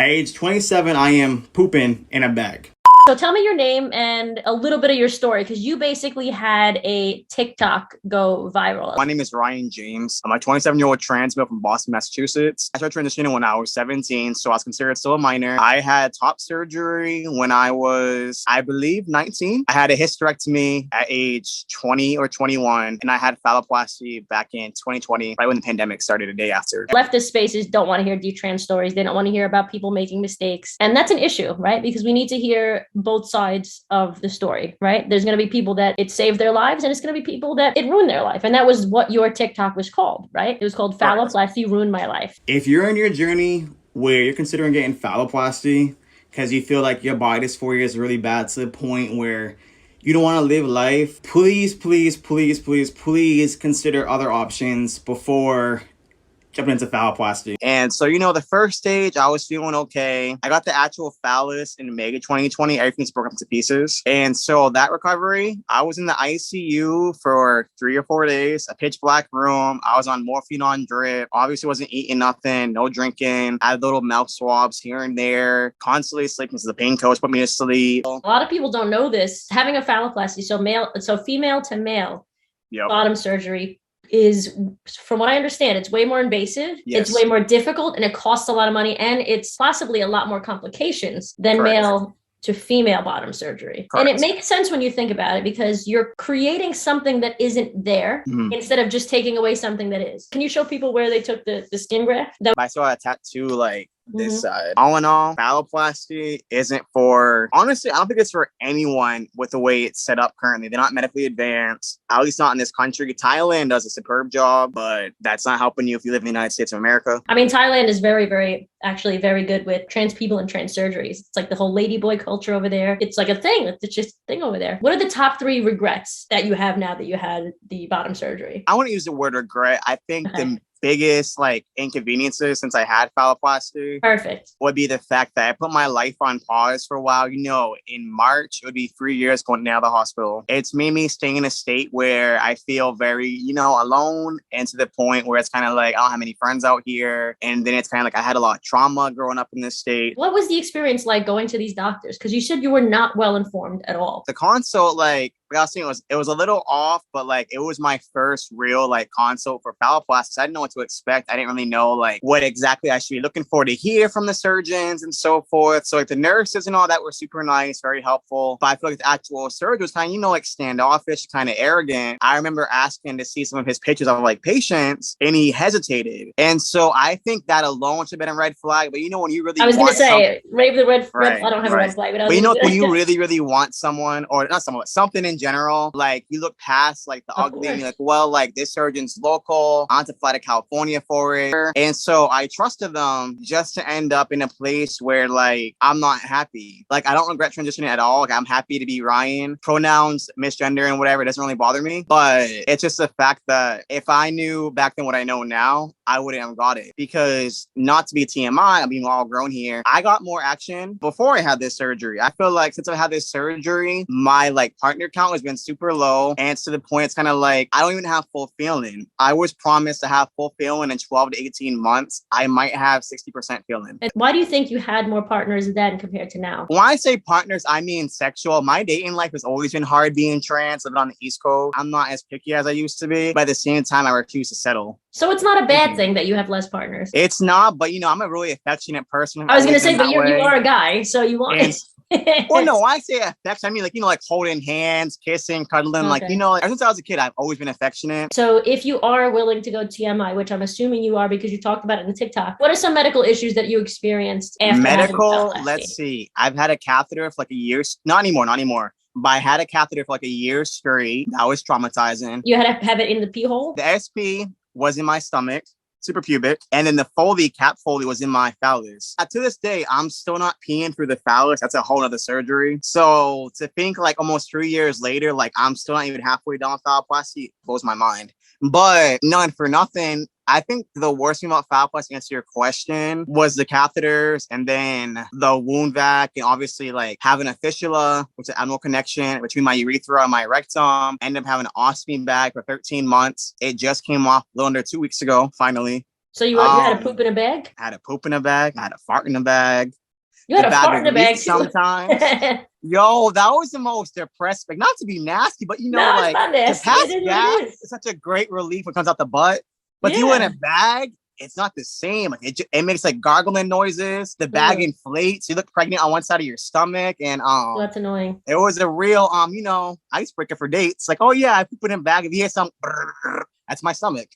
At age 27, I am pooping in a bag. So tell me your name and a little bit of your story, because you basically had a TikTok go viral. My name is Ryan James. I'm a 27-year-old trans male from Boston, Massachusetts. I started transitioning when I was 17, so I was considered still a minor. I had top surgery when I was, I believe, 19. I had a hysterectomy at age 20 or 21, and I had Falloplasty back in 2020, right when the pandemic started, a day after. Leftist spaces don't want to hear detrans stories. They don't want to hear about people making mistakes. And that's an issue, right? Because we need to hear both sides of the story, right? There's going to be people that it saved their lives, and it's going to be people that it ruined their life. And that was what your TikTok was called, right? It was called Falloplasty Ruined My Life. If you're in your journey where you're considering getting phalloplasty because you feel like your body dysphoria is really bad to the point where you don't want to live life, please consider other options before jumping into phalloplasty. And so, the first stage, I was feeling okay. I got the actual phallus in May 2020. Everything's broken up to pieces. And so that recovery, I was in the ICU for 3 or 4 days, a pitch black room. I was on morphine on drip. Obviously wasn't eating nothing, no drinking. I had little mouth swabs here and there, constantly sleeping because the pain coach put me to sleep. A lot of people don't know this. Having a phalloplasty, so female to male bottom surgery, is, from what I understand, it's way more invasive, it's way more difficult, and it costs a lot of money, and it's possibly a lot more complications than male to female bottom surgery. And it makes sense when you think about it, because you're creating something that isn't there instead of just taking away something that is. Can you show people where they took the skin graft? I saw a tattoo this side. All in all, phalloplasty isn't for, honestly, I don't think it's for anyone with the way it's set up currently. They're not medically advanced, at least not in this country. Thailand does a superb job, but that's not helping you if you live in the United States of America. I mean, Thailand is actually very good with trans people and trans surgeries. It's like the whole ladyboy culture over there. It's like a thing. It's just a thing over there. What are the top 3 regrets that you have now that you had the bottom surgery? I wouldn't use the word regret. I think the biggest inconveniences since I had phalloplasty would be the fact that I put my life on pause for a while. In March, it would be 3 years going out of the hospital. It's made me stay in a state where I feel very, alone, and to the point where it's kind of like, I don't have any friends out here. And then it's kind of like I had a lot of trauma growing up in this state. What was the experience like going to these doctors? Because you said you were not well informed at all. The consult, it was a little off, but it was my first real consult for phalloplasty. I didn't know what to expect. I didn't really know what exactly I should be looking for to hear from the surgeons and so forth. So the nurses and all that were super nice, very helpful. But I feel like the actual surgeon was kind of standoffish, kind of arrogant. I remember asking to see some of his pictures of patients, and he hesitated. And so I think that alone should have been a red flag. But when you really I was going to say, rave the red flag. I don't have a red flag. But when you really want someone, or not someone, but something in general, you look past the ugly and you're like, this surgeon's local, I want to fly to California for it. And so I trusted them just to end up in a place where I'm not happy. I don't regret transitioning at all. I'm happy to be Ryan. Pronouns, misgender and whatever, it doesn't really bother me. But it's just the fact that if I knew back then what I know now, I wouldn't have got it. Because, not to be TMI, I'm being all grown here, I got more action before I had this surgery. I feel like since I had this surgery, my partner count has been super low, and to the point it's kind of I don't even have full feeling. I was promised to have full feeling in 12 to 18 months. I might have 60% feeling. And why do you think you had more partners then compared to now? When I say partners, I mean sexual. My dating life has always been hard being trans, living on the East Coast. I'm not as picky as I used to be, but at the same time, I refuse to settle. So it's not a bad thing that you have less partners. It's not, but I'm a really affectionate person. I was going to say, but you are a guy, so you want it. Well, no, I say affection. I mean, holding hands, kissing, cuddling. Ever since I was a kid, I've always been affectionate. So if you are willing to go TMI, which I'm assuming you are because you talked about it in the TikTok, what are some medical issues that you experienced after medical? Let's see. I've had a catheter for a year. Not anymore. But I had a catheter for a year straight. That was traumatizing. You had to have it in the pee hole? The SP was in my stomach. Suprapubic, and then the Foley, cap Foley, was in my phallus. To this day, I'm still not peeing through the phallus. That's a whole other surgery. So to think almost 3 years later, I'm still not even halfway done with phalloplasty blows my mind. But none for nothing, I think the worst thing about phalloplasty, to answer your question, was the catheters and then the wound vac, and obviously having a fistula, which is an abdominal connection between my urethra and my rectum. Ended up having an ostomy bag for 13 months. It just came off a little under 2 weeks ago, finally. So you had a poop in a bag? I had a poop in a bag. I had a fart in a bag. You had a poop in a bag? I had a fart in a bag. You had The a bag fart would in a bag leak too. sometimes. Yo, that was the most depressing. Not to be nasty, but you know, No, it's like not nasty. to pass It is what gas it is. is such a great relief when it comes out the butt. But if you in a bag, it's not the same. Like it makes like gargling noises. The bag inflates. You look pregnant on one side of your stomach, and that's annoying. It was a real icebreaker for dates. Like, oh yeah, I poop in a bag. If you hear some, that's my stomach.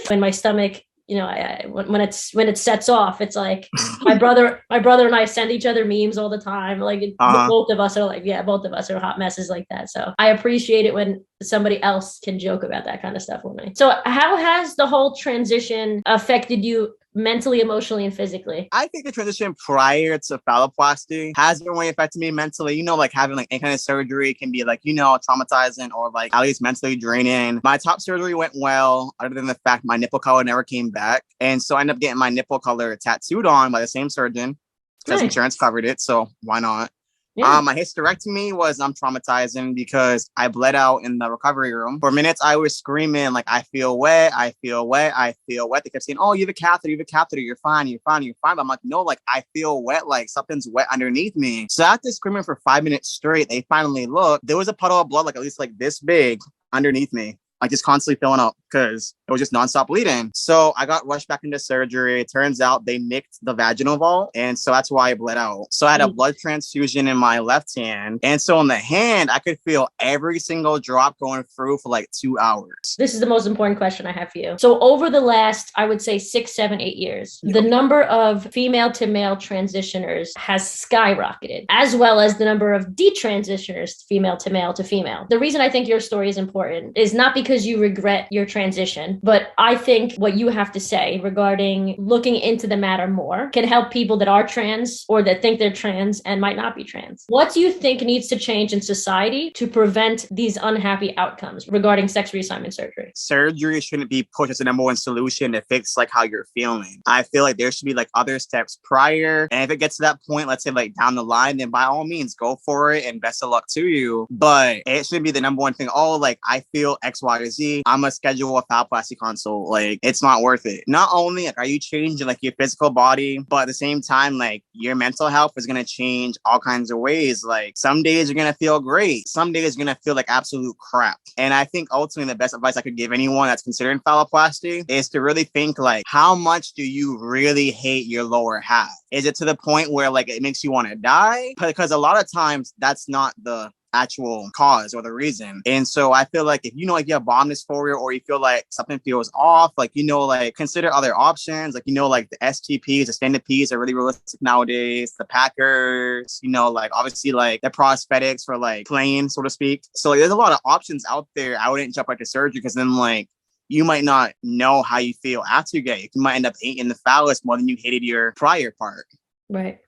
When my stomach, when it sets off, it's like my brother and I send each other memes all the time. Like both of us are hot messes like that. So I appreciate it when somebody else can joke about that kind of stuff with me. So how has the whole transition affected you mentally, emotionally, and physically? I think the transition prior to phalloplasty has been really affected me mentally. Like having like any kind of surgery can be like, traumatizing or like at least mentally draining. My top surgery went well, other than the fact my nipple color never came back. And so I ended up getting my nipple color tattooed on by the same surgeon because insurance covered it. So why not? Yeah. My hysterectomy was traumatizing because I bled out in the recovery room. For minutes, I was screaming like, I feel wet, I feel wet, I feel wet. They kept saying, oh, you have a catheter, you're fine, you're fine, you're fine. But I'm like, no, like I feel wet, like something's wet underneath me. So after screaming for 5 minutes straight, they finally looked. There was a puddle of blood like at least like this big underneath me. Like just constantly filling up because it was just nonstop bleeding. So I got rushed back into surgery. It turns out they nicked the vaginal vault. And so that's why I bled out. So I had a blood transfusion in my left hand. And so in the hand, I could feel every single drop going through for like 2 hours. This is the most important question I have for you. So over the last, I would say 6, 7, 8 years, the number of female to male transitioners has skyrocketed, as well as the number of detransitioners, female to male to female. The reason I think your story is important is not because you regret your transition, but I think what you have to say regarding looking into the matter more can help people that are trans or that think they're trans and might not be trans. What do you think needs to change in society to prevent these unhappy outcomes regarding sex reassignment surgery? Surgery shouldn't be pushed as the number one solution to fix like how you're feeling. I feel like there should be like other steps prior. And if it gets to that point, let's say like down the line, then by all means go for it and best of luck to you. But it shouldn't be the number one thing. Oh, like I feel X, Y, Z, I'm gonna schedule a phalloplasty consult. Like it's not worth it. Not only like are you changing like your physical body, but at the same time, like your mental health is gonna change all kinds of ways. Like some days you're gonna feel great, some days you're gonna feel like absolute crap. And I think ultimately the best advice I could give anyone that's considering phalloplasty is to really think like, how much do you really hate your lower half? Is it to the point where like it makes you want to die? Because a lot of times that's not the actual cause or the reason. And so I feel like if like you have bomb dysphoria or you feel like something feels off, like like consider other options. Like like the STPs, the stand-up Ps are really realistic nowadays. The Packers, like obviously like the prosthetics for like playing, so to speak. So like, there's a lot of options out there. I wouldn't jump right to surgery because then like you might not know how you feel after you get it. You might end up hating the phallus more than you hated your prior part. Right.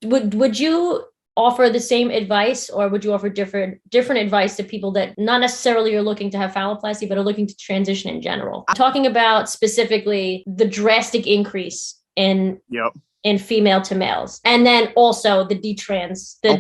Would you offer the same advice, or would you offer different advice to people that not necessarily are looking to have phalloplasty, but are looking to transition in general? I'm talking about specifically the drastic increase in female to males, and then also the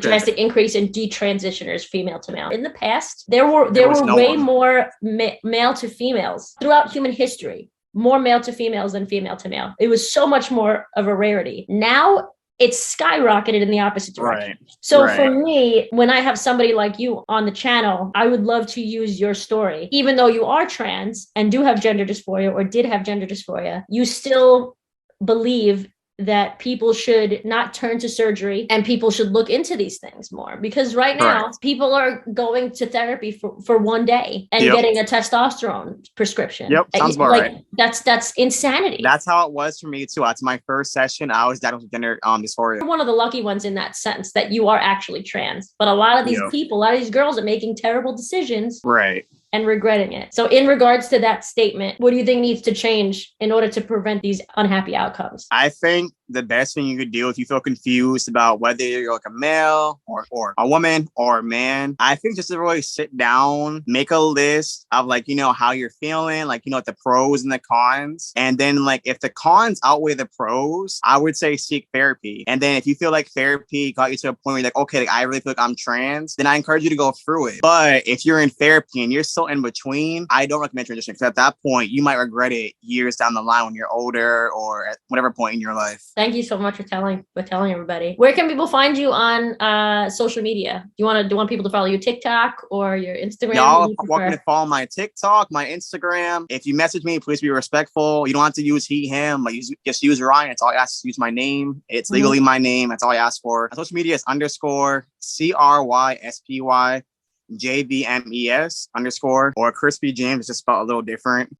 drastic increase in detransitioners, female to male. In the past, there were way more male to females throughout human history. More male to females than female to male. It was so much more of a rarity. Now it's skyrocketed in the opposite direction. Right. So for me, when I have somebody like you on the channel, I would love to use your story. Even though you are trans and do have gender dysphoria or did have gender dysphoria, you still believe that people should not turn to surgery and people should look into these things more, because right now people are going to therapy for one day and getting a testosterone prescription. Sounds about right. That's insanity. That's how it was for me too. That's my first session. I was diagnosed with gender dysphoria. You're one of the lucky ones in that sense that you are actually trans, but a lot of these people, a lot of these girls are making terrible decisions. Right. And regretting it. So in regards to that statement, what do you think needs to change in order to prevent these unhappy outcomes? I think the best thing you could do if you feel confused about whether you're like a male or a woman or a man, I think just to really sit down, make a list of like, how you're feeling, like, the pros and the cons. And then like, if the cons outweigh the pros, I would say seek therapy. And then if you feel like therapy got you to a point where you're like, okay, like, I really feel like I'm trans, then I encourage you to go through it. But if you're in therapy and you're still also in between, I don't recommend transitioning because at that point, you might regret it years down the line when you're older or at whatever point in your life. Thank you so much for telling everybody. Where can people find you on social media? Do you want people to follow your TikTok or your Instagram? Y'all are welcome to follow my TikTok, my Instagram. If you message me, please be respectful. You don't have to use he, him. Like, just use Ryan. It's all I ask. Use my name. It's legally my name. That's all I ask for. My social media is _ CRYSPY JVMES _ or Crispy James. It's just spelled a little different.